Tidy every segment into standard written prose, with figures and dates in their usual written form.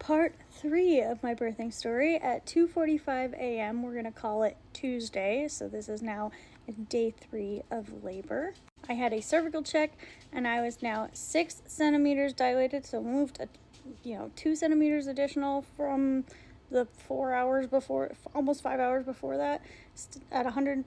part 3 of my birthing story at 2:45 a.m. We're going to call it Tuesday, so this is now day 3 of labor. I had a cervical check and I was now 6 centimeters dilated, so moved 2 centimeters additional from the 4 hours before, almost 5 hours before that, at 100%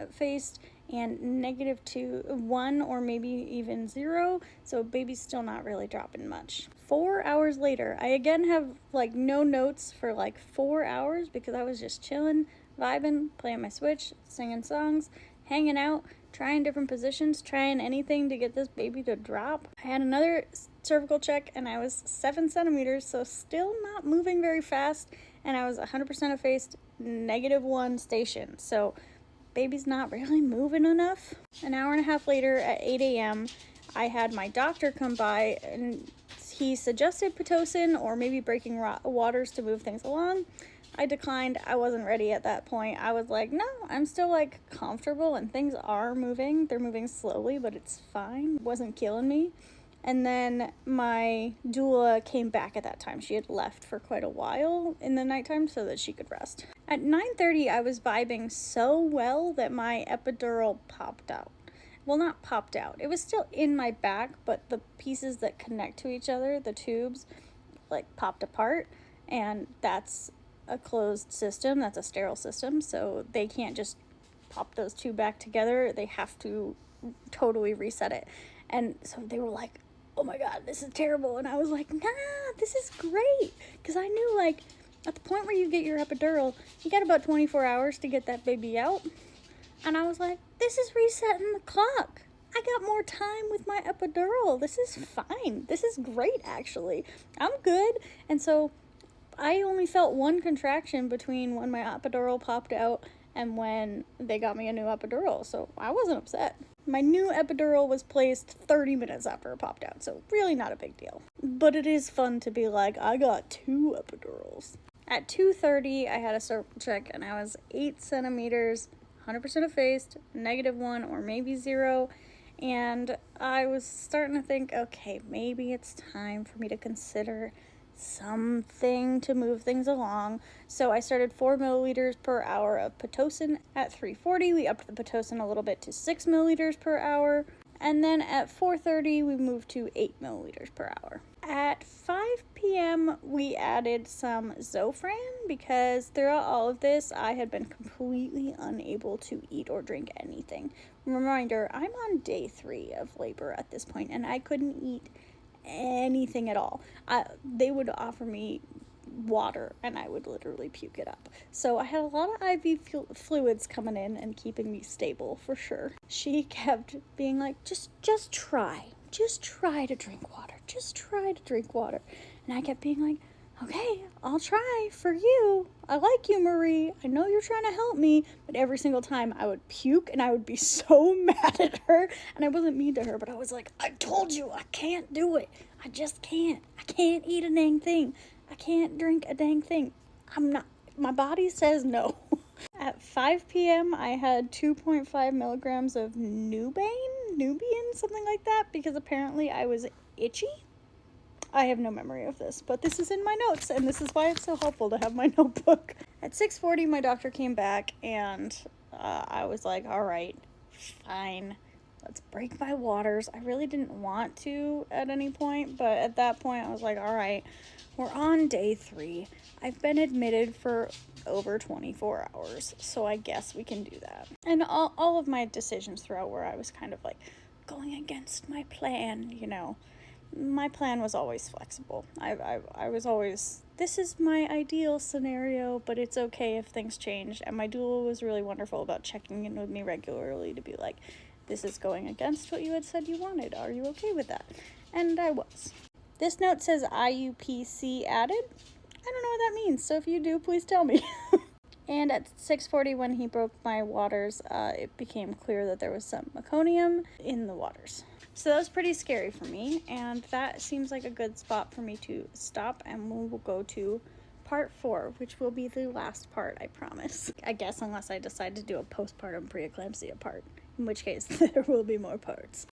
effaced and -1 or maybe even 0, so baby's still not really dropping much. 4 hours later, I again have no notes for 4 hours because I was just chilling, vibing, playing my Switch, singing songs, hanging out, trying different positions, trying anything to get this baby to drop. I had another cervical check and I was 7 centimeters, so still not moving very fast, and I was 100% effaced, -1 station, so baby's not really moving enough. An hour and a half later at 8 a.m., I had my doctor come by and he suggested Pitocin or maybe breaking waters to move things along. I declined. I wasn't ready at that point. I was like, no, I'm still comfortable and things are moving. They're moving slowly, but it's fine. It wasn't killing me. And then my doula came back at that time. She had left for quite a while in the nighttime so that she could rest. At 9:30, I was vibing so well that my epidural popped out. Well, not popped out. It was still in my back, but the pieces that connect to each other, the tubes, popped apart. And that's a closed system. That's a sterile system. So they can't just pop those two back together. They have to totally reset it. And so they were like, oh my God, this is terrible. And I was like, nah, this is great. Because I knew at the point where you get your epidural, you got about 24 hours to get that baby out. And I was like, this is resetting the clock. I got more time with my epidural. This is fine. This is great, actually. I'm good. And so I only felt one contraction between when my epidural popped out and when they got me a new epidural. So I wasn't upset. My new epidural was placed 30 minutes after it popped out, so really not a big deal. But it is fun to be like, I got 2 epidurals. At 2:30, I had a cervical check and I was 8 centimeters, 100% effaced, -1 or maybe 0. And I was starting to think, okay, maybe it's time for me to consider something to move things along. So I started 4 milliliters per hour of Pitocin. At 3:40, we upped the Pitocin a little bit to 6 milliliters per hour. And then at 4:30, we moved to 8 milliliters per hour. At 5 p.m., we added some Zofran because throughout all of this, I had been completely unable to eat or drink anything. Reminder, I'm on day 3 of labor at this point, and I couldn't eat anything at all. They would offer me water and I would literally puke it up. So I had a lot of IV fluids coming in and keeping me stable for sure. She kept being like, just try to drink water. Just try to drink water. And I kept being like, okay, I'll try for you. I like you, Marie. I know you're trying to help me. But every single time I would puke and I would be so mad at her. And I wasn't mean to her, but I was like, I told you I can't do it. I just can't. I can't eat a dang thing. I can't drink a dang thing. My body says no. At 5 p.m., I had 2.5 milligrams of Nubian, something like that, because apparently I was itchy. I have no memory of this, but this is in my notes, and this is why it's so helpful to have my notebook. At 6:40, my doctor came back, and I was like, all right, fine, let's break my waters. I really didn't want to at any point, but at that point, I was like, all right, we're on day 3. I've been admitted for over 24 hours, so I guess we can do that. And all of my decisions throughout where I was kind of going against my plan, my plan was always flexible. I was always, this is my ideal scenario, but it's okay if things change. And my doula was really wonderful about checking in with me regularly to be like, this is going against what you had said you wanted. Are you okay with that? And I was. This note says IUPC added. I don't know what that means, so if you do, please tell me. And at 6:40, when he broke my waters, it became clear that there was some meconium in the waters. So that was pretty scary for me, and that seems like a good spot for me to stop, and we will go to part 4, which will be the last part, I promise. I guess unless I decide to do a postpartum preeclampsia part, in which case there will be more parts.